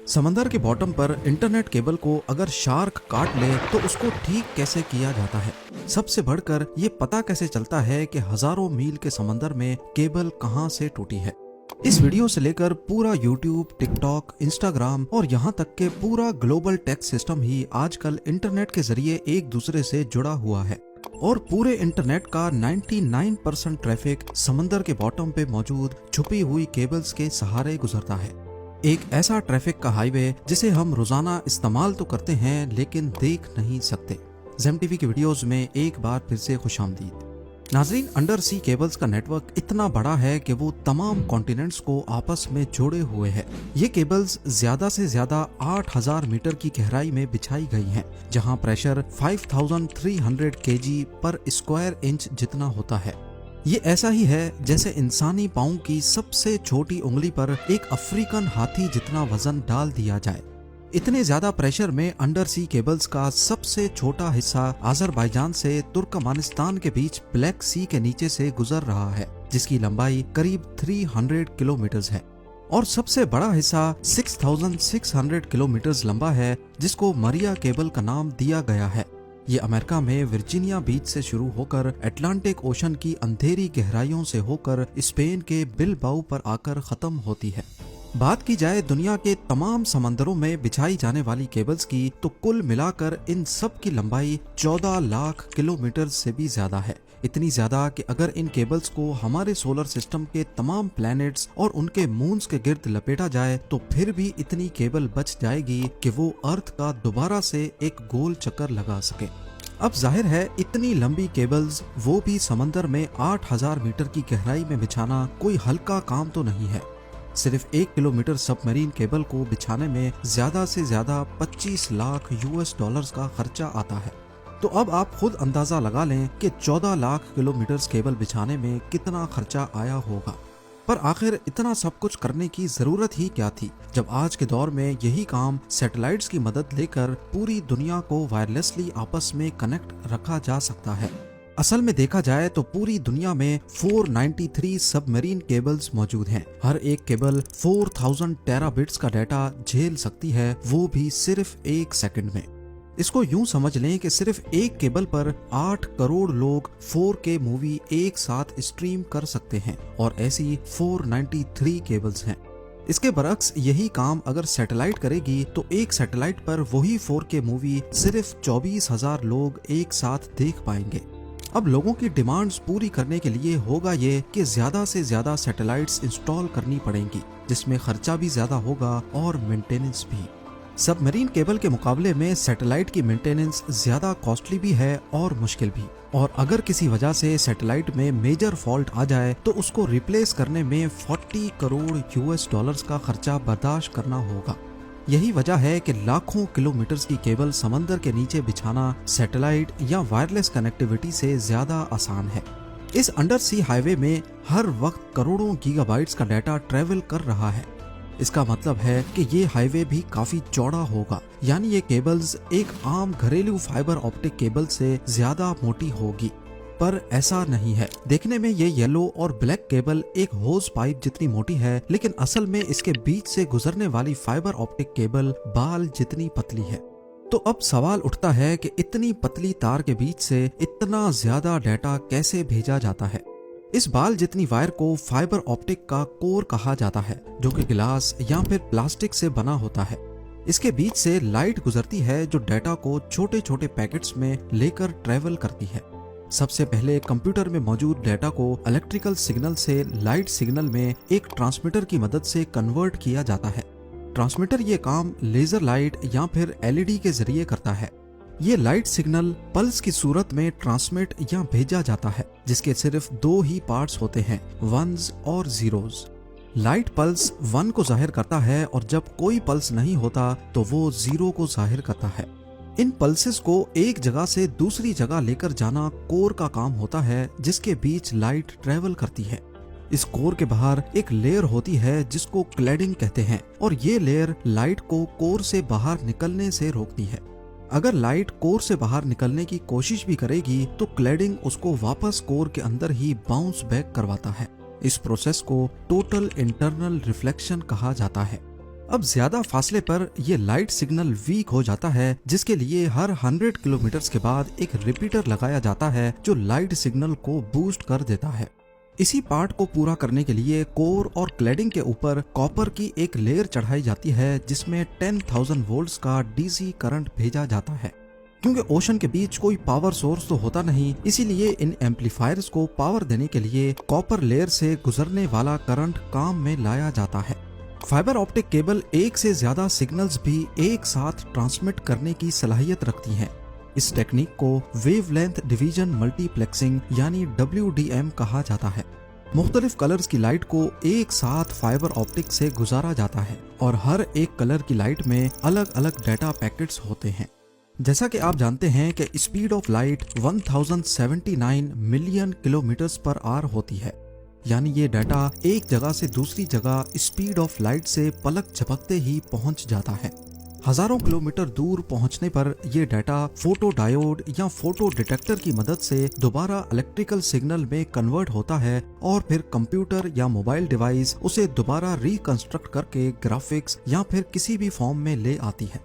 समंदर के बॉटम पर इंटरनेट केबल को अगर शार्क काट ले तो उसको ठीक कैसे किया जाता है। सबसे बढ़कर ये पता कैसे चलता है कि हजारों मील के समंदर में केबल कहां से टूटी है। इस वीडियो से लेकर पूरा यूट्यूब, टिकटॉक, इंस्टाग्राम और यहाँ तक के पूरा ग्लोबल टेक सिस्टम ही आजकल इंटरनेट के जरिए एक दूसरे से जुड़ा हुआ है और पूरे इंटरनेट का 99% ट्रैफिक समंदर के बॉटम पे मौजूद छुपी हुई केबल्स के सहारे गुजरता है। एक ऐसा ट्रैफिक का हाईवे जिसे हम रोजाना इस्तेमाल तो करते हैं लेकिन देख नहीं सकते। ज़ेम टीवी की वीडियोस में एक बार फिर से खुशामदीद। नाजरीन, अंडर सी केबल्स का नेटवर्क इतना बड़ा है कि वो तमाम कॉन्टिनेंट्स को आपस में जोड़े हुए है। ये केबल्स ज्यादा से ज्यादा 8000 मीटर की गहराई में बिछाई गई हैं, जहां प्रेशर 5300 kg पर स्क्वायर इंच जितना होता है। ये ऐसा ही है जैसे इंसानी पाँव की सबसे छोटी उंगली पर एक अफ्रीकन हाथी जितना वजन डाल दिया जाए। इतने ज्यादा प्रेशर में अंडर सी केबल्स का सबसे छोटा हिस्सा अजरबैजान से तुर्कमानिस्तान के बीच ब्लैक सी के नीचे से गुजर रहा है, जिसकी लंबाई करीब 300 किलोमीटर है और सबसे बड़ा हिस्सा 6600 किलोमीटर लंबा है, जिसको मरिया केबल का नाम दिया गया है। ये अमेरिका में वर्जीनिया बीच से शुरू होकर अटलांटिक ओशन की अंधेरी गहराइयों से होकर स्पेन के बिलबाओ पर आकर खत्म होती है। बात की जाए दुनिया के तमाम समंदरों में बिछाई जाने वाली केबल्स की, तो कुल मिलाकर इन सब की लंबाई 14 लाख किलोमीटर से भी ज्यादा है। इतनी ज्यादा कि अगर इन केबल्स को हमारे सोलर सिस्टम के तमाम प्लैनेट्स और उनके मून्स के गिर्द लपेटा जाए तो फिर भी इतनी केबल बच जाएगी कि वो अर्थ का दोबारा से एक गोल चक्कर लगा सके। अब जाहिर है इतनी लंबी केबल्स, वो भी समंदर में 8000 मीटर की गहराई में बिछाना कोई हल्का काम तो नहीं है। सिर्फ 1 किलोमीटर सबमरीन केबल को बिछाने में ज्यादा से ज्यादा 25 लाख US का खर्चा आता है। तो अब आप खुद अंदाजा लगा लें कि 14 लाख किलोमीटर केबल बिछाने में कितना खर्चा आया होगा। पर आखिर इतना सब कुछ करने की जरूरत ही क्या थी, जब आज के दौर में यही काम सैटेलाइट्स की मदद लेकर पूरी दुनिया को वायरलेसली आपस में कनेक्ट रखा जा सकता है। असल में देखा जाए तो पूरी दुनिया में 493 सबमरीन केबल्स मौजूद हैं। हर एक केबल 4000 टेराबिट्स का डाटा झेल सकती है, वो भी सिर्फ 1 सेकंड में। इसको यूं समझ लें कि सिर्फ एक केबल पर 8 करोड़ लोग 4K मूवी एक साथ स्ट्रीम कर सकते हैं और ऐसी 493 केबल्स हैं। इसके बरक्स यही काम अगर सैटेलाइट करेगी तो एक सैटेलाइट पर वही 4K मूवी सिर्फ 24,000 लोग एक साथ देख पाएंगे। अब लोगों की डिमांड्स पूरी करने के लिए होगा ये कि ज्यादा से ज्यादा सैटेलाइट्स इंस्टॉल करनी पड़ेंगी, जिसमें खर्चा भी ज्यादा होगा और मेंटेनेंस भी। सबमरीन केबल के मुकाबले में सैटेलाइट की मेंटेनेंस ज्यादा कॉस्टली भी है और मुश्किल भी, और अगर किसी वजह से सैटेलाइट में मेजर फॉल्ट आ जाए तो उसको रिप्लेस करने में 40 करोड़ US का खर्चा बर्दाश्त करना होगा। यही वजह है कि लाखों किलोमीटर्स की केबल समंदर के नीचे बिछाना सैटेलाइट या वायरलेस कनेक्टिविटी से ज्यादा आसान है। इस अंडर सी हाईवे में हर वक्त करोड़ों गीगाबाइट्स का डाटा ट्रेवल कर रहा है। इसका मतलब है कि ये हाईवे भी काफी चौड़ा होगा, यानी ये केबल्स एक आम घरेलू फाइबर ऑप्टिक केबल से ज्यादा मोटी होगी। पर ऐसा नहीं है। देखने में ये येलो और ब्लैक केबल एक होज पाइप जितनी मोटी है, लेकिन असल में इसके बीच से गुजरने वाली फाइबर ऑप्टिक केबल बाल जितनी पतली है। तो अब सवाल उठता है कि इतनी पतली तार के बीच से इतना ज्यादा डाटा कैसे भेजा जाता है। इस बाल जितनी वायर को फाइबर ऑप्टिक का कोर कहा जाता है, जो कि गिलास या फिर प्लास्टिक से बना होता है। इसके बीच से लाइट गुजरती है जो डाटा को छोटे छोटे पैकेट्स में लेकर ट्रेवल करती है। सबसे पहले कंप्यूटर में मौजूद डाटा को इलेक्ट्रिकल सिग्नल से लाइट सिग्नल में एक ट्रांसमीटर की मदद से कन्वर्ट किया जाता है। ट्रांसमीटर ये काम लेजर लाइट या फिर LED के जरिए करता है। ये लाइट सिग्नल पल्स की सूरत में ट्रांसमिट या भेजा जाता है, जिसके सिर्फ 2 ही पार्ट्स होते हैं, वंस और जीरोस। लाइट पल्स 1 को जाहिर करता है और जब कोई पल्स नहीं होता तो वो 0 को जाहिर करता है। इन पल्सेस को एक जगह से दूसरी जगह लेकर जाना कोर का काम होता है, जिसके बीच लाइट ट्रेवल करती है। इस कोर के बाहर एक लेयर होती है जिसको क्लैडिंग कहते हैं, और ये लेयर लाइट को कोर से बाहर निकलने से रोकती है। अगर लाइट कोर से बाहर निकलने की कोशिश भी करेगी तो क्लैडिंग उसको वापस कोर के अंदर ही बाउंस बैक करवाता है। इस प्रोसेस को टोटल इंटरनल रिफ्लेक्शन कहा जाता है। अब ज्यादा फासले पर ये लाइट सिग्नल वीक हो जाता है, जिसके लिए हर 100 किलोमीटर के बाद एक रिपीटर लगाया जाता है जो लाइट सिग्नल को बूस्ट कर देता है। इसी पार्ट को पूरा करने के लिए कोर और क्लैडिंग के ऊपर कॉपर की एक लेयर चढ़ाई जाती है, जिसमें 10,000 वोल्ट्स का डीसी करंट भेजा जाता है। क्योंकि ओशन के बीच कोई पावर सोर्स तो होता नहीं, इसीलिए इन एम्पलीफायर्स को पावर देने के लिए कॉपर लेयर से गुजरने वाला करंट काम में लाया जाता है। फाइबर ऑप्टिक केबल एक से ज्यादा सिग्नल्स भी एक साथ ट्रांसमिट करने की सलाहियत रखती हैं। इस टेक्निक को वेवलेंथ डिवीजन मल्टीप्लेक्सिंग यानी WDM कहा जाता है। मुख्तलिफ कलर्स की लाइट को एक साथ फाइबर ऑप्टिक से गुजारा जाता है और हर एक कलर की लाइट में अलग अलग डाटा पैकेट्स होते हैं। जैसा कि आप जानते हैं कि speed of light 1079 million kilometres per hour होती है, यानी ये डाटा एक जगह से दूसरी जगह स्पीड ऑफ लाइट से पलक झपकते ही पहुंच जाता है। हजारों किलोमीटर दूर पहुंचने पर यह डाटा फोटो डायोड या फोटो डिटेक्टर की मदद से दोबारा इलेक्ट्रिकल सिग्नल में कन्वर्ट होता है और फिर कंप्यूटर या मोबाइल डिवाइस उसे दोबारा रिकंस्ट्रक्ट करके ग्राफिक्स या फिर किसी भी फॉर्म में ले आती है।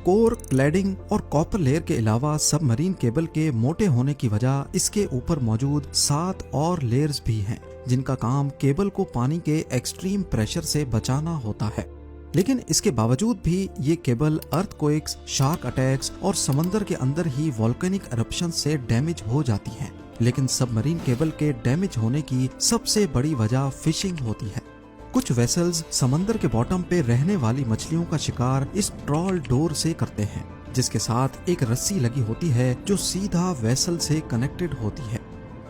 कोर, क्लैडिंग और कॉपर लेयर के अलावा सबमरीन केबल के मोटे होने की वजह इसके ऊपर मौजूद 7 और लेयर्स भी हैं, जिनका काम केबल को पानी के एक्सट्रीम प्रेशर से बचाना होता है। लेकिन इसके बावजूद भी ये केबल अर्थक्वेक्स, शार्क अटैक्स और समंदर के अंदर ही वोल्केनिक एरप्शन से डैमेज हो जाती हैं। लेकिन सबमरीन केबल के डैमेज होने की सबसे बड़ी वजह फिशिंग होती है। कुछ वेसल्स समंदर के बॉटम पे रहने वाली मछलियों का शिकार इस ट्रॉल डोर से करते हैं, जिसके साथ एक रस्सी लगी होती है जो सीधा वेसल से कनेक्टेड होती है।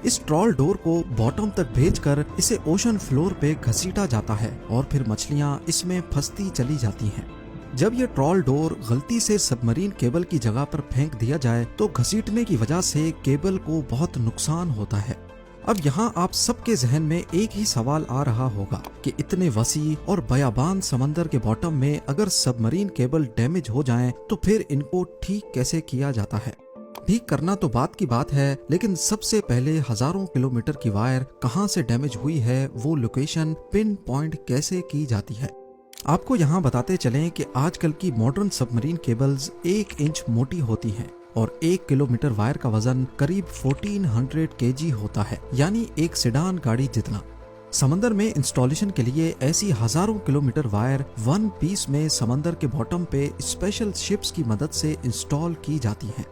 इस ट्रॉल डोर को बॉटम तक भेजकर इसे ओशन फ्लोर पे घसीटा जाता है और फिर मछलियां इसमें फंसती चली जाती हैं। जब ये ट्रॉल डोर गलती से सबमरीन केबल की जगह पर फेंक दिया जाए तो घसीटने की वजह से केबल को बहुत नुकसान होता है। अब यहाँ आप सबके जहन में एक ही सवाल आ रहा होगा कि इतने वसी और बयाबान समंदर के बॉटम में अगर सबमरीन केबल डैमेज हो जाएं तो फिर इनको ठीक कैसे किया जाता है। ठीक करना तो बात की बात है, लेकिन सबसे पहले हजारों किलोमीटर की वायर कहां से डैमेज हुई है वो लोकेशन पिन पॉइंट कैसे की जाती है। आपको यहाँ बताते चलें कि आजकल की मॉडर्न सबमरीन केबल्स 1 इंच मोटी होती हैं और 1 किलोमीटर वायर का वजन करीब 1400 kg होता है, यानी एक सेडान गाड़ी जितना। समंदर में इंस्टॉलेशन के लिए ऐसी हजारों किलोमीटर वायर वन पीस में समंदर के बॉटम पे स्पेशल शिप्स की मदद से इंस्टॉल की जाती हैं।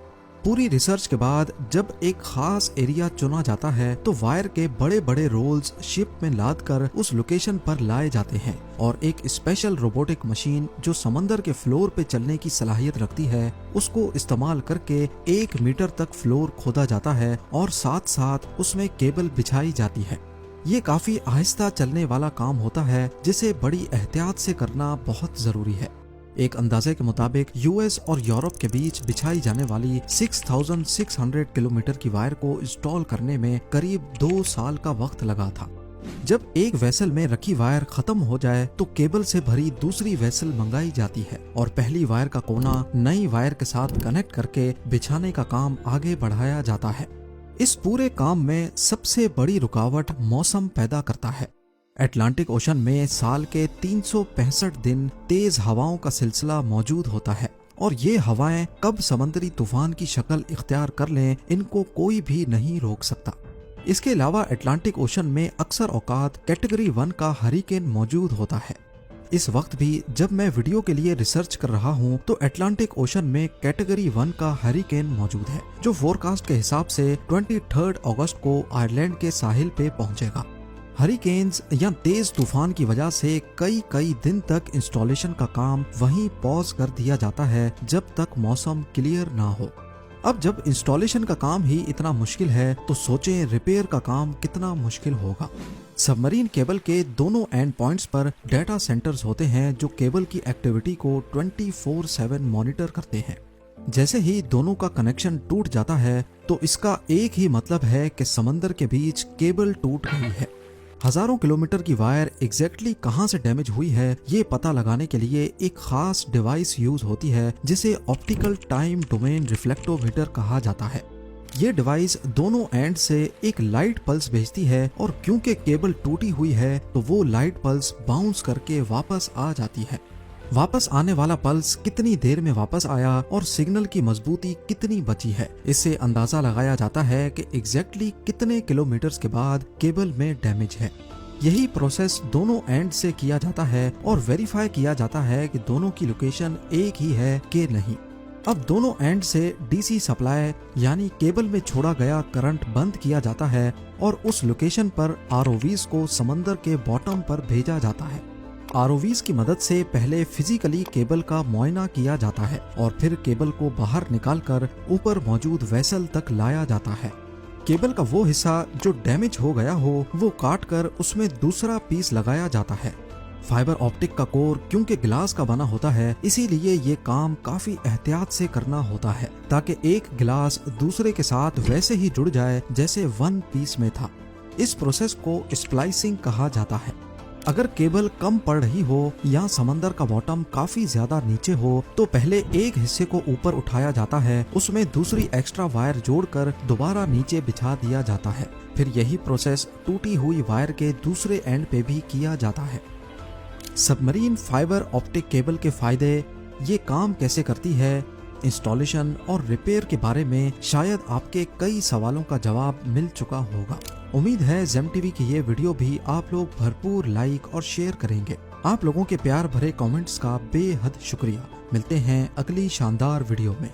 पूरी रिसर्च के बाद जब एक खास एरिया चुना जाता है तो वायर के बड़े बड़े रोल्स शिप में लाद कर उस लोकेशन पर लाए जाते हैं और एक स्पेशल रोबोटिक मशीन जो समंदर के फ्लोर पे चलने की सलाहियत रखती है उसको इस्तेमाल करके 1 मीटर तक फ्लोर खोदा जाता है और साथ साथ उसमें केबल बिछाई जाती है। ये काफी आहिस्ता चलने वाला काम होता है जिसे बड़ी एहतियात से करना बहुत जरूरी है। एक अंदाजे के मुताबिक यूएस और यूरोप के बीच बिछाई जाने वाली 6600 किलोमीटर की वायर को इंस्टॉल करने में करीब 2 साल का वक्त लगा था। जब एक वेसल में रखी वायर खत्म हो जाए तो केबल से भरी दूसरी वेसल मंगाई जाती है और पहली वायर का कोना नई वायर के साथ कनेक्ट करके बिछाने का काम आगे बढ़ाया जाता है। इस पूरे काम में सबसे बड़ी रुकावट मौसम पैदा करता है। अटलांटिक ओशन में साल के 365 दिन तेज हवाओं का सिलसिला मौजूद होता है और ये हवाएं कब समंदरी तूफान की शक्ल इख्तियार कर लें इनको कोई भी नहीं रोक सकता। इसके अलावा अटलांटिक ओशन में अक्सर औकात कैटेगरी 1 का हरिकेन मौजूद होता है। इस वक्त भी जब मैं वीडियो के लिए रिसर्च कर रहा हूँ तो अटलांटिक ओशन में कैटेगरी 1 का हरिकेन मौजूद है जो फोरकास्ट के हिसाब से 23 अगस्त को आयरलैंड के साहिल पे पहुंचेगा। हरिकेन्स या तेज तूफान की वजह से कई दिन तक इंस्टॉलेशन का काम वहीं पॉज कर दिया जाता है जब तक मौसम क्लियर ना हो। अब जब इंस्टॉलेशन का काम ही इतना मुश्किल है तो सोचें रिपेयर का काम कितना मुश्किल होगा। सबमरीन केबल के दोनों एंड पॉइंट्स पर डाटा सेंटर्स होते हैं जो केबल की एक्टिविटी को 24/7 मॉनिटर करते हैं। जैसे ही दोनों का कनेक्शन टूट जाता है तो इसका एक ही मतलब है कि समंदर के बीच केबल टूट गई है। हजारों किलोमीटर की वायर एग्जैक्टली कहां से डैमेज हुई है ये पता लगाने के लिए एक खास डिवाइस यूज होती है जिसे ऑप्टिकल टाइम डोमेन रिफ्लेक्टोमीटर कहा जाता है। ये डिवाइस दोनों एंड से एक लाइट पल्स भेजती है और क्योंकि केबल टूटी हुई है तो वो लाइट पल्स बाउंस करके वापस आ जाती है। वापस आने वाला पल्स कितनी देर में वापस आया और सिग्नल की मजबूती कितनी बची है, इससे अंदाजा लगाया जाता है कि एग्जैक्टली कितने किलोमीटर्स के बाद केबल में डैमेज है। यही प्रोसेस दोनों एंड से किया जाता है और वेरीफाई किया जाता है कि दोनों की लोकेशन एक ही है कि नहीं। अब दोनों एंड से डीसी सप्लाई यानी केबल में छोड़ा गया करंट बंद किया जाता है और उस लोकेशन पर आरओवीज को समंदर के बॉटम पर भेजा जाता है। आरओवीज की मदद से पहले फिजिकली केबल का मुआयना किया जाता है और फिर केबल को बाहर निकालकर ऊपर मौजूद वेसल तक लाया जाता है। केबल का वो हिस्सा जो डैमेज हो गया हो वो काट कर उसमें दूसरा पीस लगाया जाता है। फाइबर ऑप्टिक का कोर क्योंकि ग्लास का बना होता है, इसीलिए ये काम काफी एहतियात से करना होता है ताकि एक ग्लास दूसरे के साथ वैसे ही जुड़ जाए जैसे वन पीस में था। इस प्रोसेस को स्प्लाइसिंग कहा जाता है। अगर केबल कम पड़ रही हो या समंदर का बॉटम काफी ज्यादा नीचे हो तो पहले एक हिस्से को ऊपर उठाया जाता है, उसमें दूसरी एक्स्ट्रा वायर जोड़कर दोबारा नीचे बिछा दिया जाता है। फिर यही प्रोसेस टूटी हुई वायर के दूसरे एंड पे भी किया जाता है। सबमरीन फाइबर ऑप्टिक केबल के फायदे, ये काम कैसे करती है, इंस्टॉलेशन और रिपेयर के बारे में शायद आपके कई सवालों का जवाब मिल चुका होगा। उम्मीद है जेम टीवी की ये वीडियो भी आप लोग भरपूर लाइक और शेयर करेंगे। आप लोगों के प्यार भरे कमेंट्स का बेहद शुक्रिया। मिलते हैं अगली शानदार वीडियो में।